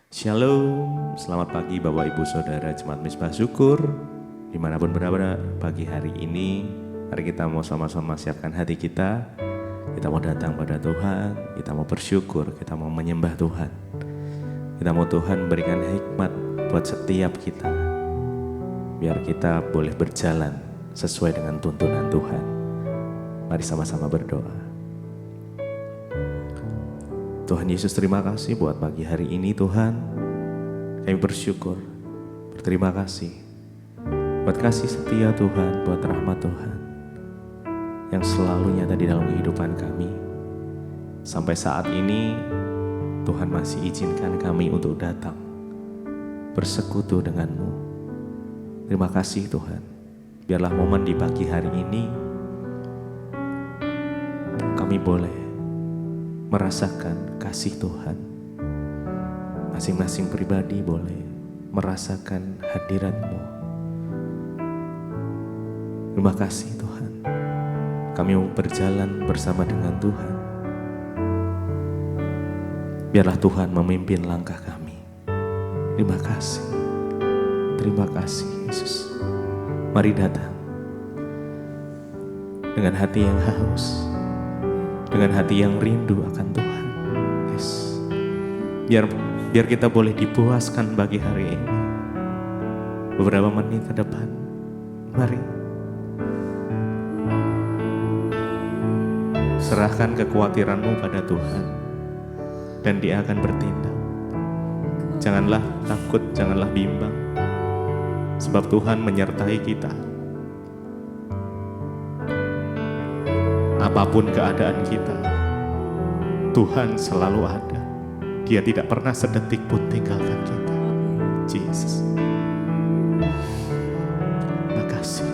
Shalom, selamat pagi Bapak Ibu Saudara Jemaat Mizpah Syukur. Dimanapun berada pagi hari ini, mari kita mau sama-sama siapkan hati kita. Kita mau datang pada Tuhan, kita mau bersyukur, kita mau menyembah Tuhan. Kita mau Tuhan berikan hikmat buat setiap kita, biar kita boleh berjalan sesuai dengan tuntunan Tuhan. Mari sama-sama berdoa. Tuhan Yesus, terima kasih buat pagi hari ini Tuhan. Kami bersyukur, berterima kasih buat kasih setia Tuhan, buat rahmat Tuhan yang selalu nyata di dalam kehidupan kami. Sampai saat ini Tuhan masih izinkan kami untuk datang bersekutu dengan-Mu. Terima kasih Tuhan. Biarlah momen di pagi hari ini kami boleh merasakan kasih Tuhan. Masing-masing pribadi boleh merasakan hadirat-Mu. Terima kasih Tuhan. Kami mau berjalan bersama dengan Tuhan. Biarlah Tuhan memimpin langkah kami. Terima kasih. Terima kasih Yesus. Mari datang dengan hati yang haus, dengan hati yang rindu akan Tuhan. Yes. Biar kita boleh dipuaskan bagi hari ini. Beberapa menit ke depan, mari serahkan kekhawatiranmu pada Tuhan, dan Dia akan bertindak. Janganlah takut, janganlah bimbang, sebab Tuhan menyertai kita. Apapun keadaan kita, Tuhan selalu ada. Dia tidak pernah sedetik pun tinggalkan kita. Yesus, makasih.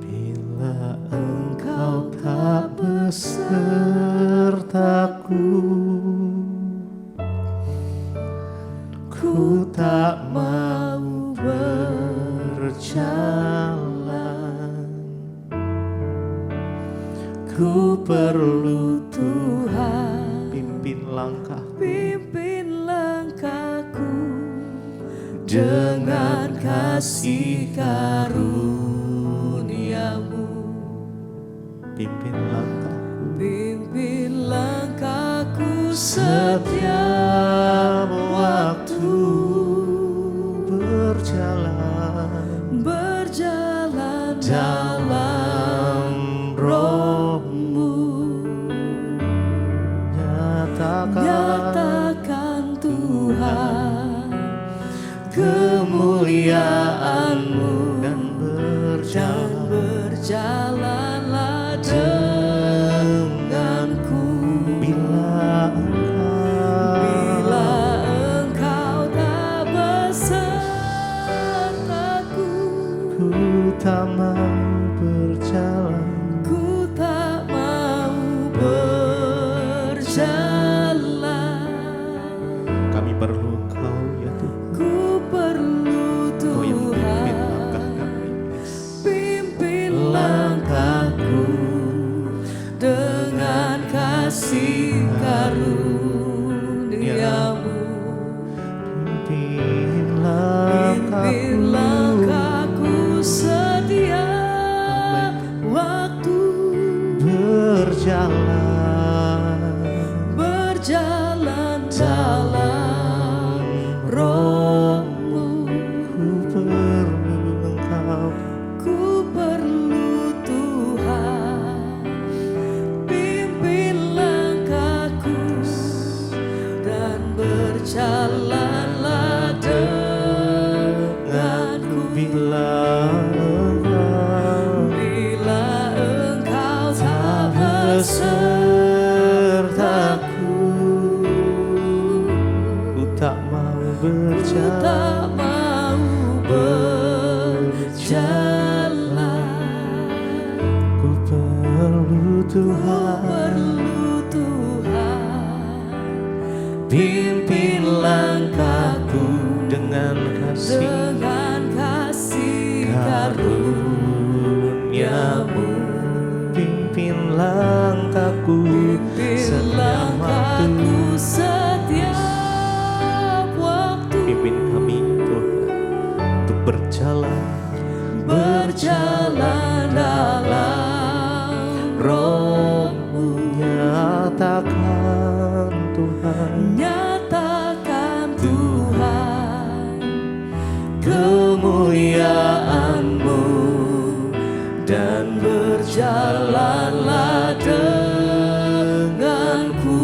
Bila Engkau tak besertaku, ku tak mau berjalan. Ku perlu Tuhan, pimpin langkahku dengan kasih karunia-Mu. Pimpin langkahku setiap waktu berjalan dalam Roh-Mu. Nyatakan Tuhan kemuliaan-Mu, dan berjalanlah denganku. Bila Engkau tak besertaku, ku tak mau berjalan. Kami perlu Engkau ya Tuhan. Ku perlu Tuhan. Kau yang pimpin langkah kami. Pimpin langkahku dengan kasih karunia-Mu. Pimpin langkahku setiap waktu berjalan dalam Roh-Mu. Ku perlu Tuhan. Pimpin langkahku dan berjalanlah denganku. Bila Engkau tak besertaku, ku tak mau berjalan. Ku perlu Tuhan. Pimpin langkahku dengan kasih karunia-Mu. Pimpin langkahku setiap waktu berjalan dalam Roh-Mu. Nyatakan Tuhan, kemuliaan-Mu, dan berjalanlah denganku.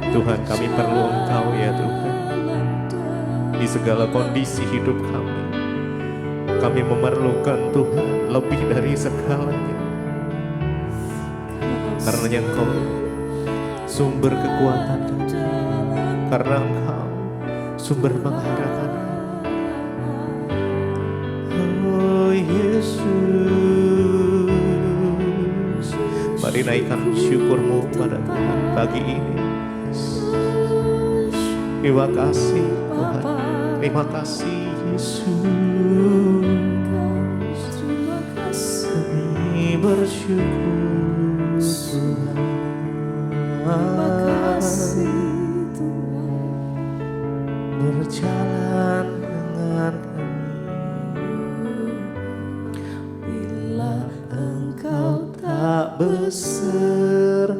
Tuhan, kami perlu Engkau ya Tuhan. Di segala kondisi hidup kami memerlukan Tuhan lebih dari segalanya. Karena Engkau sumber kekuatan kami, karena Engkau sumber pengharapan. Oh Yesus, mari naikkan syukur-Mu pada Tuhan pagi ini. Terima kasih Tuhan, terima kasih Yesus. Kami bersyukur Tuhan. Terima kasih Tuhan, berjalan dengan kami. Bila Engkau tak besertaku,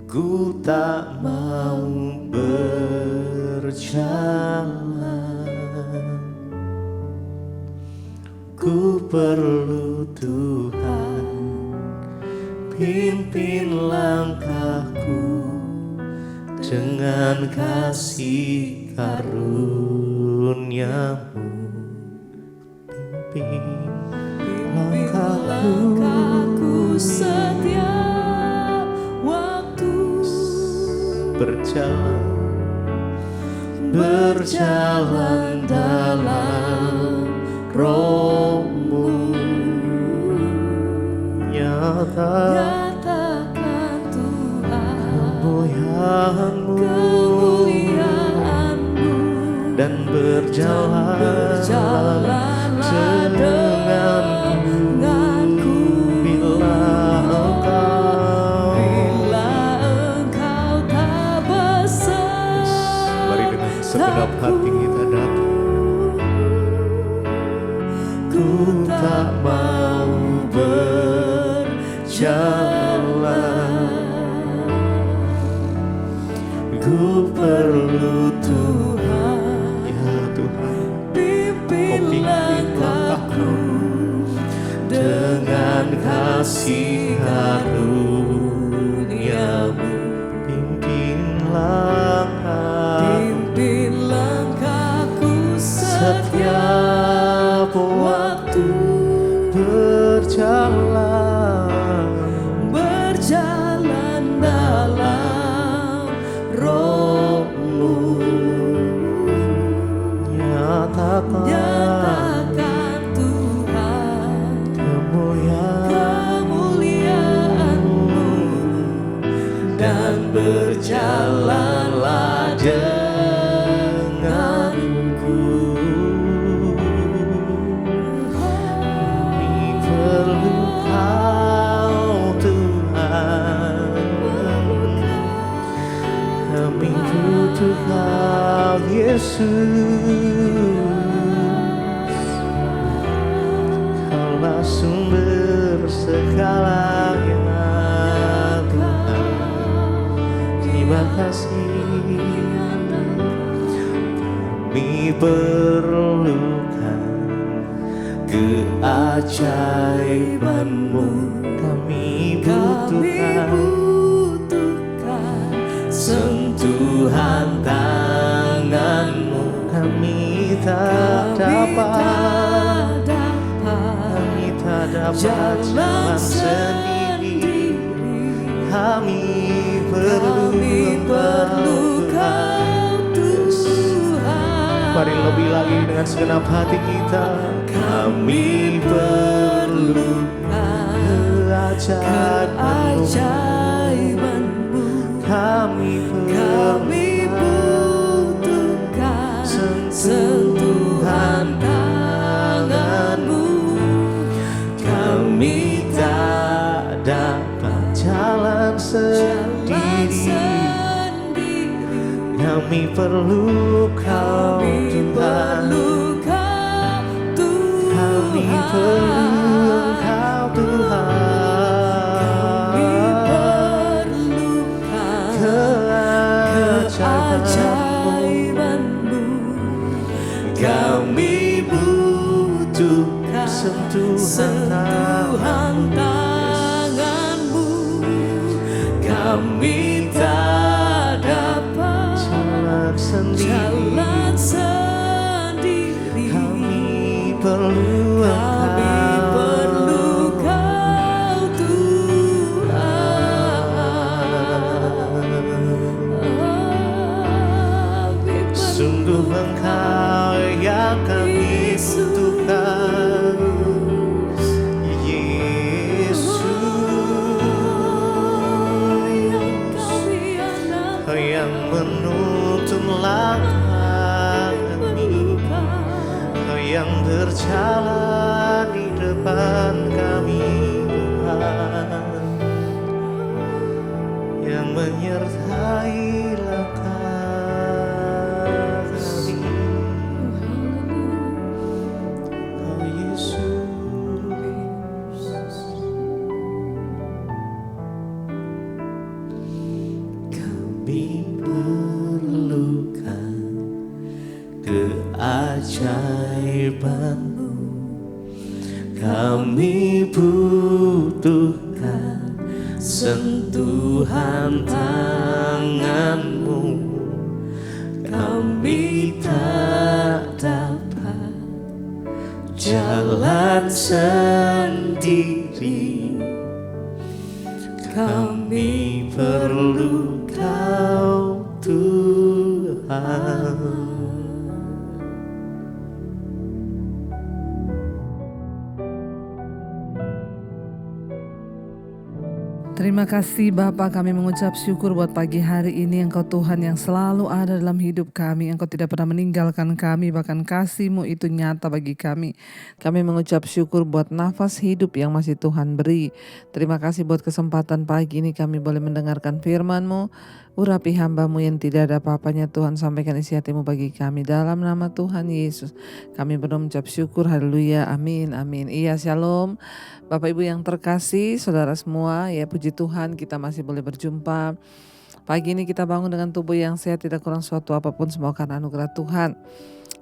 ku tak mau berjalan. Ku perlu Tuhan, pimpin langkahku dengan kasih karunia-Mu. Pimpin langkahku setiap waktu, berjalan dalam Roh-Mu. Nyatakan Tuhan, kemuliaan-Mu, dan berjalanlah denganku. Bila Engkau tak besertaku, mari dengan segenap hati kita datang. Ku tak mau berjalan, ku perlu Tuhan, ya Tuhan. Pimpin langkahku dengan kasih karunia-Mu. Pimpin langkahku setiap waktu, berjalan dalam Roh-Mu. Nyatakan Tuhan, kemuliaan-Mu, dan berjalanlah denganku. Kami perlu Kau Tuhan, kami butuh Kau Yesus. Kaulah sumber segalanya Tuhan. Terima kasih. Kami perlukan keajaiban-Mu. Kami butuhkan sentuhan tangan-Mu. Kami tak dapat jalan sendiri. Kami perlu Kau Tuhan. Mari lebih lagi dengan segenap hati kita. Kami perlu keajaiban-Mu. Kami butuhkan sentuhan tangan-Mu. Kami tak dapat jalan sendiri. Kami perlu Kau Tuhan. Kami perlu Engkau Tuhan. Keajaiban-Mu. Kami butuh sentuhan tangan-Mu. Kami tak dapat jalan sendiri. Kami perlu Kau Tuhan. Sungguh Engkau yang kami butuhkan, Yesus. Kau yang menuntun langkah kami, Kau yang berjalan di depan kami, Tuhan, yang menyertai langkah kami, Oh Yesus. Kami perlukan keajaiban-Mu. Kami butuhkan sentuhan tangan-Mu. Kami tak dapat jalan sendiri. Kami perlu Kau Tuhan. Terima kasih Bapa, kami mengucap syukur buat pagi hari ini. Engkau Tuhan yang selalu ada dalam hidup kami. Engkau tidak pernah meninggalkan kami, bahkan kasih-Mu itu nyata bagi kami. Kami mengucap syukur buat nafas hidup yang masih Tuhan beri. Terima kasih buat kesempatan pagi ini kami boleh mendengarkan firman-Mu. Urapi hamba-Mu yang tidak ada apa-apanya, Tuhan, sampaikan isi hati-Mu bagi kami. Dalam nama Tuhan Yesus kami berdoa mengucap syukur. Haleluya, amin, amin. Iya, shalom Bapak Ibu yang terkasih, saudara semua. Ya, puji Tuhan kita masih boleh berjumpa. Pagi ini kita bangun dengan tubuh yang sehat, tidak kurang suatu apapun, semua karena anugerah Tuhan.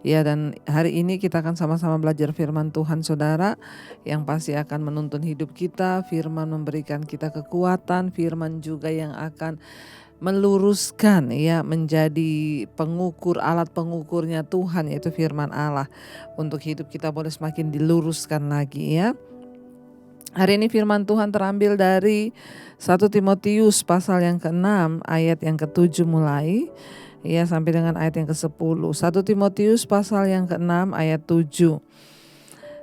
Ya, dan hari ini kita akan sama-sama belajar firman Tuhan, saudara, yang pasti akan menuntun hidup kita. Firman memberikan kita kekuatan, firman juga yang akan meluruskan, ya, menjadi pengukur, alat pengukurnya Tuhan, yaitu firman Allah. Untuk hidup kita boleh semakin diluruskan lagi, ya. Hari ini firman Tuhan terambil dari 1 Timotius pasal yang ke-6 ayat yang ke-7 mulai, ya, sampai dengan ayat yang ke-10. 1 Timotius pasal yang ke-6 ayat 7.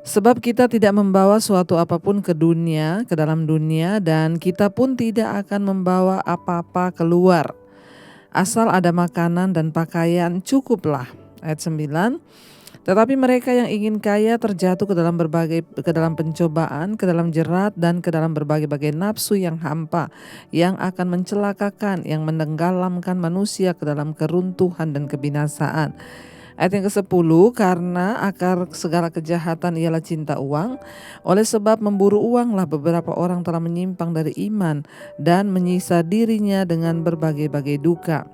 Sebab kita tidak membawa suatu apapun ke dunia, ke dalam dunia, dan kita pun tidak akan membawa apa-apa keluar. Asal ada makanan dan pakaian cukuplah. Ayat 9. Tetapi mereka yang ingin kaya terjatuh ke dalam pencobaan, ke dalam jerat, dan ke dalam berbagai-bagai nafsu yang hampa, yang akan mencelakakan, yang menenggelamkan manusia ke dalam keruntuhan dan kebinasaan. Ayat yang ke-10, karena akar segala kejahatan ialah cinta uang. Oleh sebab memburu uanglah beberapa orang telah menyimpang dari iman dan menyiksa dirinya dengan berbagai-bagai duka.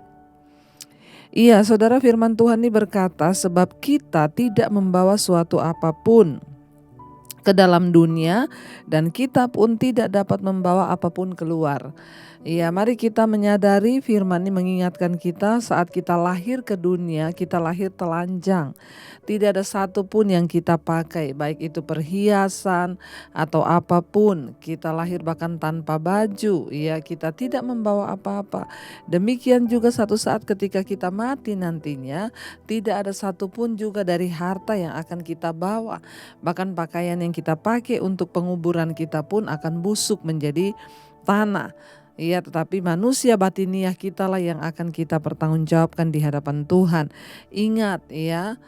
Iya, saudara, firman Tuhan ini berkata, sebab kita tidak membawa suatu apapun ke dalam dunia, dan kita pun tidak dapat membawa apapun keluar. Ya, mari kita menyadari firman ini mengingatkan kita saat kita lahir ke dunia, kita lahir telanjang. Tidak ada satu pun yang kita pakai, baik itu perhiasan atau apapun. Kita lahir bahkan tanpa baju, ya, kita tidak membawa apa-apa. Demikian juga satu saat ketika kita mati nantinya, tidak ada satu pun juga dari harta yang akan kita bawa. Bahkan pakaian yang kita pakai untuk penguburan kita pun akan busuk menjadi tanah. Ya, tetapi manusia batiniah kita lah yang akan kita pertanggungjawabkan di hadapan Tuhan. Ingat, ya,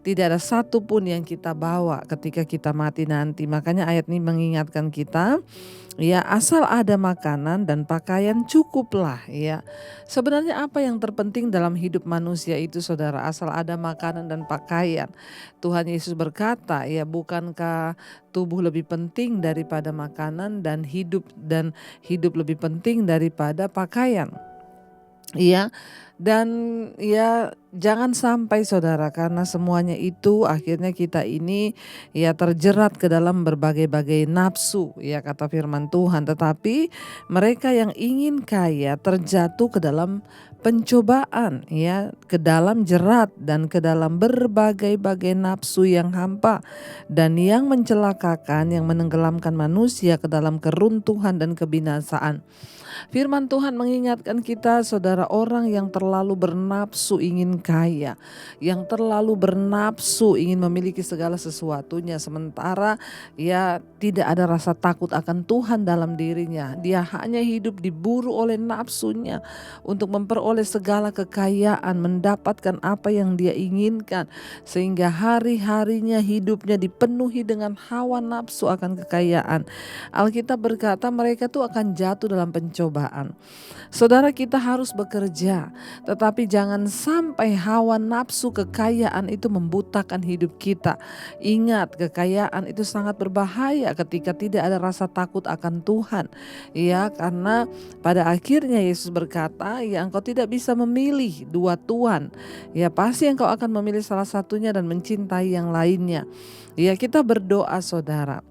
Tidak ada satu pun yang kita bawa ketika kita mati nanti. Makanya ayat ini mengingatkan kita, ya, asal ada makanan dan pakaian cukuplah, ya. Sebenarnya apa yang terpenting dalam hidup manusia itu, saudara? Asal ada makanan dan pakaian. Tuhan Yesus berkata, ya, bukankah tubuh lebih penting daripada makanan dan hidup lebih penting daripada pakaian? Iya, dan ya jangan sampai, saudara, karena semuanya itu akhirnya kita ini ya terjerat ke dalam berbagai-bagai nafsu, ya, kata firman Tuhan. Tetapi mereka yang ingin kaya terjatuh ke dalam pencobaan, ya, ke dalam jerat dan ke dalam berbagai-bagai nafsu yang hampa dan yang mencelakakan, yang menenggelamkan manusia ke dalam keruntuhan dan kebinasaan. Firman Tuhan mengingatkan kita, saudara, orang yang terlalu bernafsu ingin kaya, yang terlalu bernafsu ingin memiliki segala sesuatunya, sementara ya tidak ada rasa takut akan Tuhan dalam dirinya. Dia hanya hidup diburu oleh nafsunya untuk memperoleh segala kekayaan, mendapatkan apa yang dia inginkan, sehingga hari-harinya hidupnya dipenuhi dengan hawa nafsu akan kekayaan. Alkitab berkata mereka tuh akan jatuh dalam pencobaan. Saudara, kita harus bekerja, tetapi jangan sampai hawa nafsu kekayaan itu membutakan hidup kita. Ingat, kekayaan itu sangat berbahaya ketika tidak ada rasa takut akan Tuhan. Ya, karena pada akhirnya Yesus berkata, ya, engkau tidak bisa memilih dua tuan. Ya, pasti engkau akan memilih salah satunya dan mencintai yang lainnya. Ya, kita berdoa, saudara.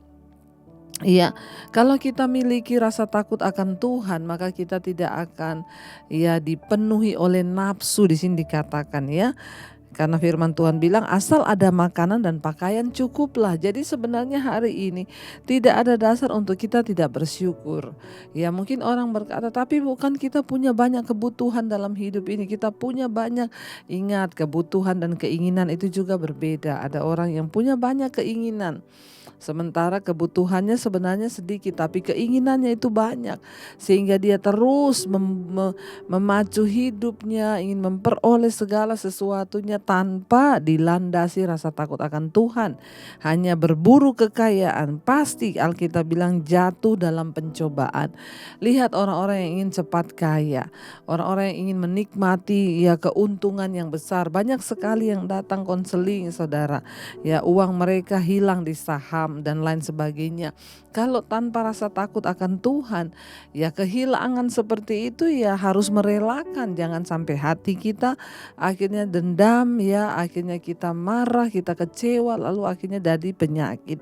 Iya, kalau kita miliki rasa takut akan Tuhan, maka kita tidak akan ya dipenuhi oleh nafsu, di sini dikatakan, ya. Karena firman Tuhan bilang asal ada makanan dan pakaian cukuplah. Jadi sebenarnya hari ini tidak ada dasar untuk kita tidak bersyukur. Ya, mungkin orang berkata, tapi bukan kita punya banyak kebutuhan dalam hidup ini. Kita punya banyak. Ingat, kebutuhan dan keinginan itu juga berbeda. Ada orang yang punya banyak keinginan, sementara kebutuhannya sebenarnya sedikit, tapi keinginannya itu banyak. Sehingga dia terus memacu hidupnya, ingin memperoleh segala sesuatunya tanpa dilandasi rasa takut akan Tuhan. Hanya berburu kekayaan, pasti Alkitab bilang jatuh dalam pencobaan. Lihat orang-orang yang ingin cepat kaya, orang-orang yang ingin menikmati ya keuntungan yang besar. Banyak sekali yang datang konseling, saudara. Ya, uang mereka hilang di saham dan lain sebagainya. Kalau tanpa rasa takut akan Tuhan, ya kehilangan seperti itu ya harus merelakan. Jangan sampai hati kita akhirnya dendam, ya, akhirnya kita marah, kita kecewa, lalu akhirnya jadi penyakit.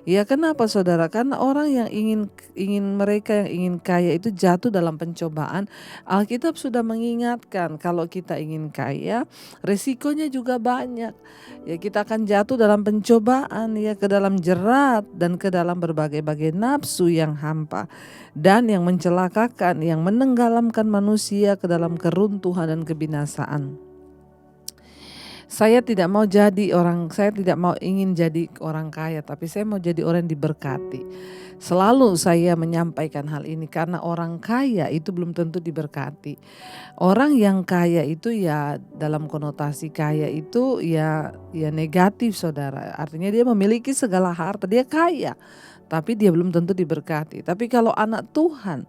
Ya, kenapa, saudara? Karena orang yang mereka yang ingin kaya itu jatuh dalam pencobaan. Alkitab sudah mengingatkan kalau kita ingin kaya, resikonya juga banyak. Ya, kita akan jatuh dalam pencobaan, ya, ke dalam jerat dan ke dalam berbagai-bagai nafsu yang hampa dan yang mencelakakan, yang menenggelamkan manusia ke dalam keruntuhan dan kebinasaan. Saya tidak ingin jadi orang kaya, tapi saya mau jadi orang yang diberkati. Selalu saya menyampaikan hal ini karena orang kaya itu belum tentu diberkati. Orang yang kaya itu ya dalam konotasi kaya itu ya negatif, saudara. Artinya dia memiliki segala harta, dia kaya, tapi dia belum tentu diberkati. Tapi kalau anak Tuhan,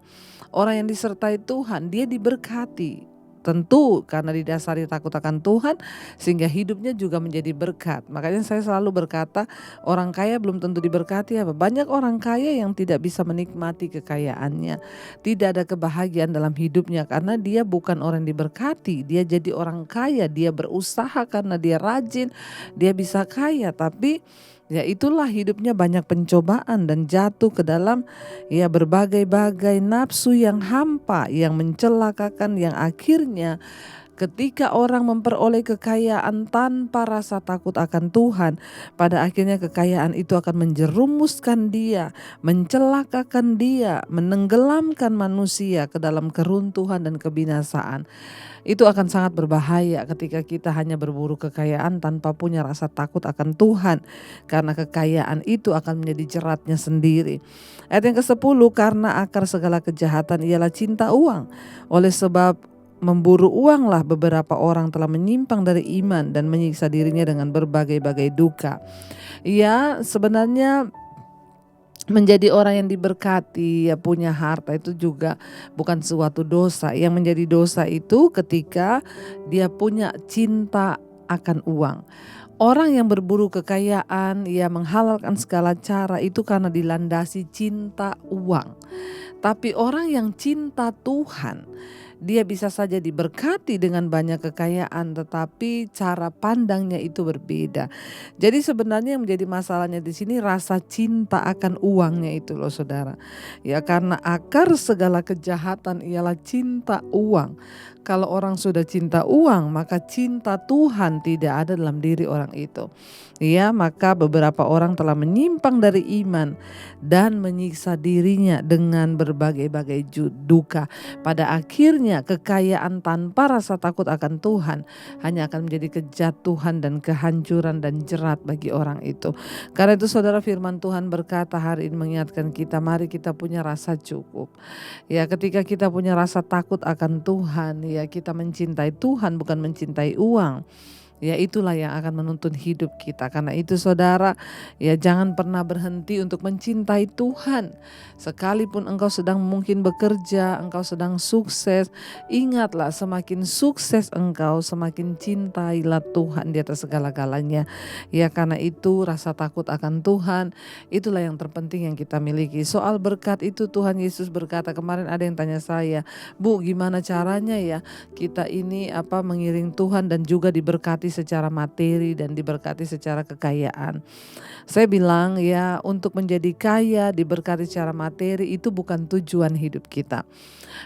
orang yang disertai Tuhan, dia diberkati. Tentu karena didasari takut akan Tuhan, sehingga hidupnya juga menjadi berkat. Makanya saya selalu berkata, orang kaya belum tentu diberkati. Apa? Banyak orang kaya yang tidak bisa menikmati kekayaannya, tidak ada kebahagiaan dalam hidupnya karena dia bukan orang yang diberkati. Dia jadi orang kaya, dia berusaha karena dia rajin, dia bisa kaya, tapi ya itulah hidupnya banyak pencobaan dan jatuh ke dalam ya berbagai-bagai nafsu yang hampa, yang mencelakakan, yang akhirnya ketika orang memperoleh kekayaan tanpa rasa takut akan Tuhan, pada akhirnya kekayaan itu akan menjerumuskan dia, mencelakakan dia, menenggelamkan manusia ke dalam keruntuhan dan kebinasaan. Itu akan sangat berbahaya ketika kita hanya berburu kekayaan tanpa punya rasa takut akan Tuhan, karena kekayaan itu akan menjadi jeratnya sendiri. Ayat yang ke-10, karena akar segala kejahatan ialah cinta uang. Oleh sebab memburu uanglah beberapa orang telah menyimpang dari iman dan menyiksa dirinya dengan berbagai-bagai duka. Ya, sebenarnya menjadi orang yang diberkati, ya punya harta itu juga bukan suatu dosa. Yang menjadi dosa itu ketika dia punya cinta akan uang. Orang yang berburu kekayaan, ia menghalalkan segala cara itu karena dilandasi cinta uang. Tapi orang yang cinta Tuhan, dia bisa saja diberkati dengan banyak kekayaan, tetapi cara pandangnya itu berbeda. Jadi sebenarnya yang menjadi masalahnya di sini rasa cinta akan uangnya itu loh saudara. Ya, karena akar segala kejahatan ialah cinta uang. Kalau orang sudah cinta uang, maka cinta Tuhan tidak ada dalam diri orang itu. Ya, maka beberapa orang telah menyimpang dari iman dan menyiksa dirinya dengan berbagai-bagai duka. Pada akhirnya kekayaan tanpa rasa takut akan Tuhan hanya akan menjadi kejatuhan dan kehancuran dan jerat bagi orang itu. Karena itu saudara, firman Tuhan berkata hari ini mengingatkan kita, mari kita punya rasa cukup. Ya, ketika kita punya rasa takut akan Tuhan, ya kita mencintai Tuhan bukan mencintai uang. Ya, itulah yang akan menuntun hidup kita. Karena itu saudara, ya jangan pernah berhenti untuk mencintai Tuhan. Sekalipun engkau sedang mungkin bekerja, engkau sedang sukses, ingatlah semakin sukses engkau, semakin cintailah Tuhan di atas segala-galanya. Ya, karena itu rasa takut akan Tuhan, itulah yang terpenting yang kita miliki. Soal berkat itu Tuhan Yesus berkata, kemarin ada yang tanya saya, Bu, gimana caranya ya kita ini mengiring Tuhan dan juga diberkati secara materi dan diberkati secara kekayaan. Saya bilang ya, untuk menjadi kaya, diberkati secara materi itu bukan tujuan hidup kita.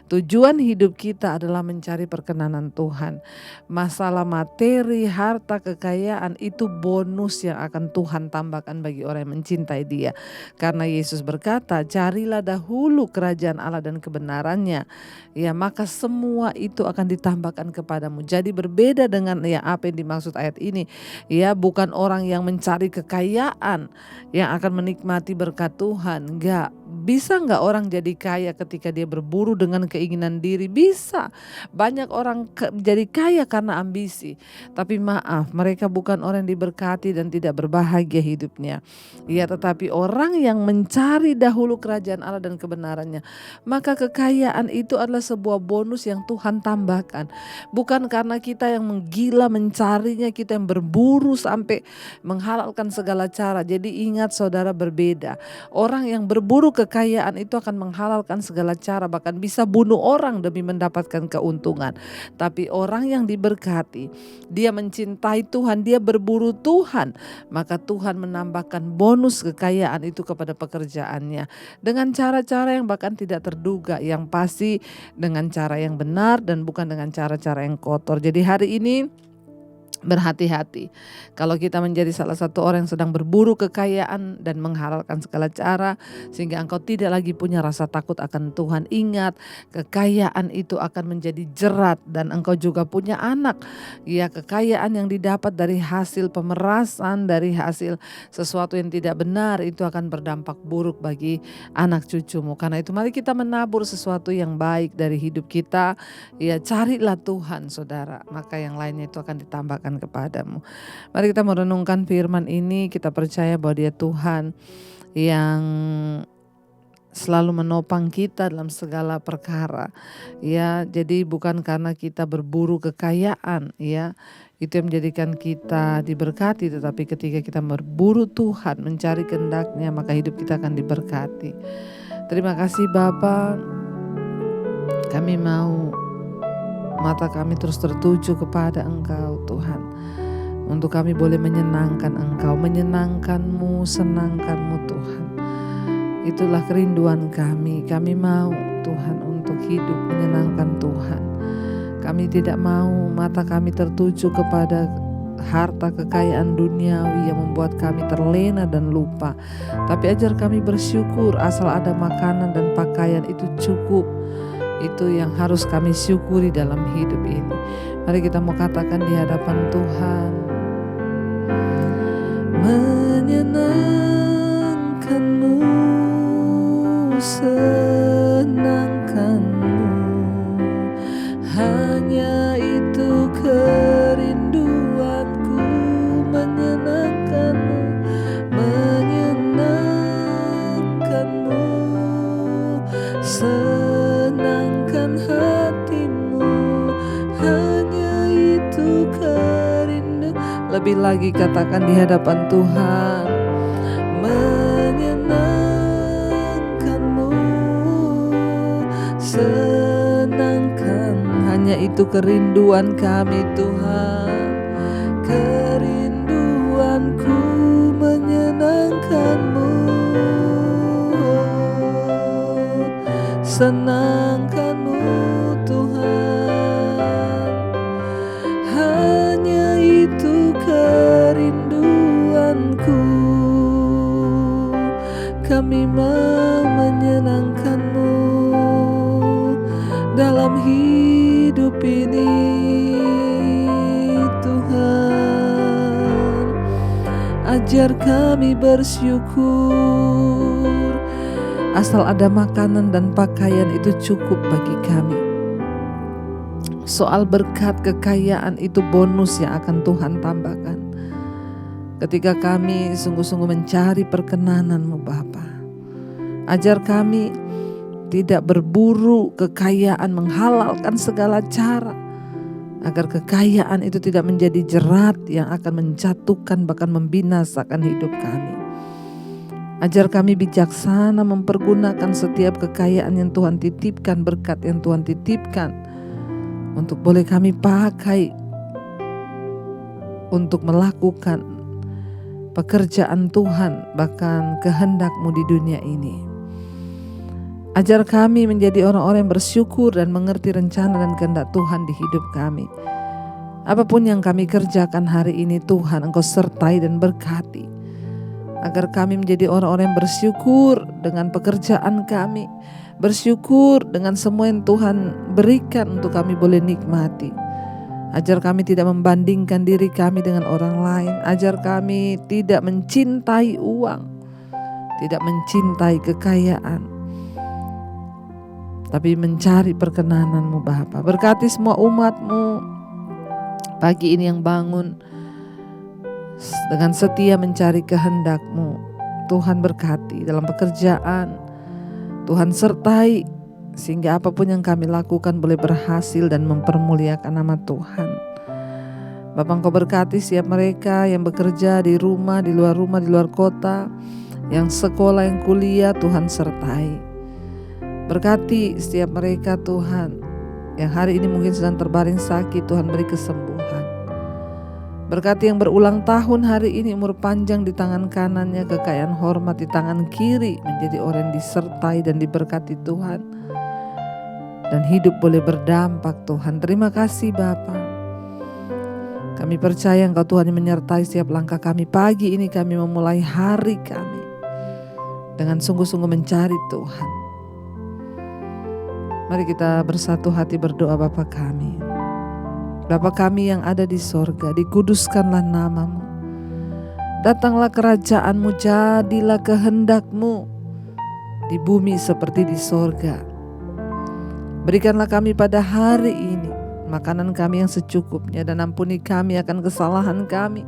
Tujuan hidup kita adalah mencari perkenanan Tuhan. Masalah materi, harta, kekayaan itu bonus yang akan Tuhan tambahkan bagi orang yang mencintai Dia. Karena Yesus berkata, carilah dahulu kerajaan Allah dan kebenarannya, ya maka semua itu akan ditambahkan kepadamu. Jadi berbeda dengan ya apa yang dimaksud ayat ini. Ya, bukan orang yang mencari kekayaan yang akan menikmati berkat Tuhan. Bisa nggak orang jadi kaya ketika dia berburu dengan keinginan diri? Bisa. Banyak orang jadi kaya karena ambisi. Tapi maaf, mereka bukan orang yang diberkati dan tidak berbahagia hidupnya. Ya, tetapi orang yang mencari dahulu kerajaan Allah dan kebenarannya, maka kekayaan itu adalah sebuah bonus yang Tuhan tambahkan. Bukan karena kita yang menggila mencarinya, kita yang berburu sampai menghalalkan segala cara. Jadi ingat saudara, berbeda. Orang yang berburu kekayaan itu akan menghalalkan segala cara, bahkan bisa bunuh orang demi mendapatkan keuntungan. Tapi orang yang diberkati, dia mencintai Tuhan, dia berburu Tuhan, maka Tuhan menambahkan bonus kekayaan itu kepada pekerjaannya dengan cara-cara yang bahkan tidak terduga, yang pasti dengan cara yang benar dan bukan dengan cara-cara yang kotor. Jadi hari ini berhati-hati kalau kita menjadi salah satu orang yang sedang berburu kekayaan dan menghalalkan segala cara sehingga engkau tidak lagi punya rasa takut akan Tuhan. Ingat, kekayaan itu akan menjadi jerat dan engkau juga punya anak. Ya, kekayaan yang didapat dari hasil pemerasan, dari hasil sesuatu yang tidak benar itu akan berdampak buruk bagi anak cucumu. Karena itu mari kita menabur sesuatu yang baik dari hidup kita. Ya, carilah Tuhan saudara, maka yang lainnya itu akan ditambahkan kepadamu. Mari kita merenungkan firman ini, kita percaya bahwa Dia Tuhan yang selalu menopang kita dalam segala perkara. Ya, jadi bukan karena kita berburu kekayaan, ya, itu yang menjadikan kita diberkati, tetapi ketika kita berburu Tuhan, mencari kehendak-Nya, maka hidup kita akan diberkati. Terima kasih Bapa, kami mau mata kami terus tertuju kepada Engkau Tuhan, untuk kami boleh menyenangkan Engkau, menyenangkan-Mu, senangkan-Mu Tuhan. Itulah kerinduan kami. Kami mau Tuhan untuk hidup menyenangkan Tuhan. Kami tidak mau mata kami tertuju kepada harta kekayaan duniawi yang membuat kami terlena dan lupa. Tapi ajar kami bersyukur, asal ada makanan dan pakaian itu cukup. Itu yang harus kami syukuri dalam hidup ini. Mari kita mau katakan di hadapan Tuhan. Menyenangkan-Mu, senangkan-Mu, hanya pagi katakan di hadapan Tuhan, menyenangkan-Mu, senangkan. Hanya itu kerinduan kami Tuhan, kerinduanku menyenangkan-Mu, senangkan-Mu Tuhan. Hanya itu kerinduanku, kami mau menyenangkan-Mu dalam hidup ini Tuhan. Ajar kami bersyukur, asal ada makanan dan pakaian itu cukup bagi kami. Soal berkat kekayaan itu bonus yang akan Tuhan tambahkan ketika kami sungguh-sungguh mencari perkenanan-Mu Bapa. Ajar kami tidak berburu kekayaan, menghalalkan segala cara, agar kekayaan itu tidak menjadi jerat yang akan menjatuhkan bahkan membinasakan hidup kami. Ajar kami bijaksana mempergunakan setiap kekayaan yang Tuhan titipkan, berkat yang Tuhan titipkan, untuk boleh kami pakai untuk melakukan pekerjaan Tuhan, bahkan kehendak-Mu di dunia ini. Ajar kami menjadi orang-orang yang bersyukur dan mengerti rencana dan kehendak Tuhan di hidup kami. Apapun yang kami kerjakan hari ini Tuhan, Engkau sertai dan berkati, agar kami menjadi orang-orang yang bersyukur dengan pekerjaan kami, bersyukur dengan semua yang Tuhan berikan untuk kami boleh nikmati. Ajar kami tidak membandingkan diri kami dengan orang lain. Ajar kami tidak mencintai uang, tidak mencintai kekayaan, tapi mencari perkenanan-Mu Bapa. Berkati semua umat-Mu pagi ini yang bangun dengan setia mencari kehendak-Mu. Tuhan berkati dalam pekerjaan, Tuhan sertai, sehingga apapun yang kami lakukan boleh berhasil dan mempermuliakan nama Tuhan. Bapa, Engkau berkati setiap mereka yang bekerja di rumah, di luar kota, yang sekolah, yang kuliah, Tuhan sertai. Berkati setiap mereka Tuhan, yang hari ini mungkin sedang terbaring sakit, Tuhan beri kesembuhan. Berkati yang berulang tahun hari ini, umur panjang di tangan kanannya, kekayaan hormat di tangan kiri, menjadi orang yang disertai dan diberkati Tuhan, dan hidup boleh berdampak Tuhan. Terima kasih Bapa. Kami percaya Engkau Tuhan yang menyertai setiap langkah kami. Pagi ini kami memulai hari kami dengan sungguh-sungguh mencari Tuhan. Mari kita bersatu hati berdoa. Bapa kami, Bapa kami yang ada di sorga, dikuduskanlah nama-Mu. Datanglah kerajaan-Mu, jadilah kehendak-Mu di bumi seperti di sorga. Berikanlah kami pada hari ini makanan kami yang secukupnya, dan ampuni kami akan kesalahan kami,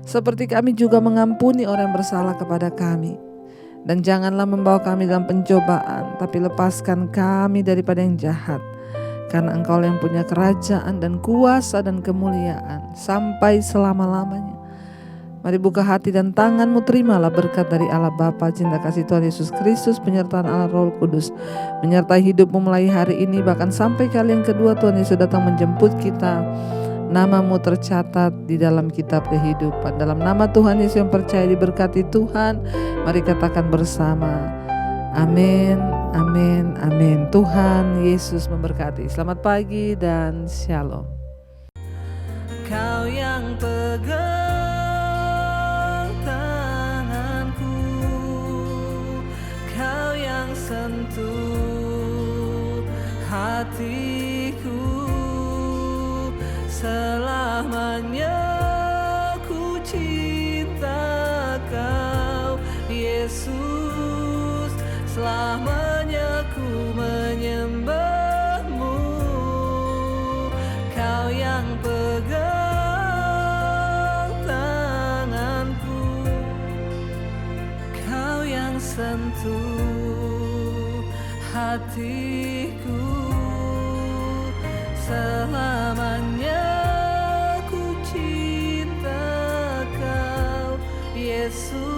seperti kami juga mengampuni orang yang bersalah kepada kami. Dan janganlah membawa kami dalam pencobaan, tapi lepaskan kami daripada yang jahat. Karena Engkau yang punya kerajaan dan kuasa dan kemuliaan sampai selama-lamanya. Mari buka hati dan tangan-Mu, terimalah berkat dari Allah Bapa, cinta kasih Tuhan Yesus Kristus, penyertaan Allah Roh Kudus, menyertai hidup-Mu mulai hari ini, bahkan sampai kali yang kedua Tuhan Yesus datang menjemput kita. Nama-Mu tercatat di dalam kitab kehidupan. Dalam nama Tuhan Yesus yang percaya diberkati Tuhan, mari katakan bersama, amin, amin, amin. Tuhan Yesus memberkati. Selamat pagi dan shalom. Kau yang pegang tanganku, Kau yang sentuh hatiku, selamanya ku cinta Kau Yesus, selamanya ku menyembah-Mu. Kau yang pegang tanganku, Kau yang sentuh hatiku, selamanya ku cinta Yesus.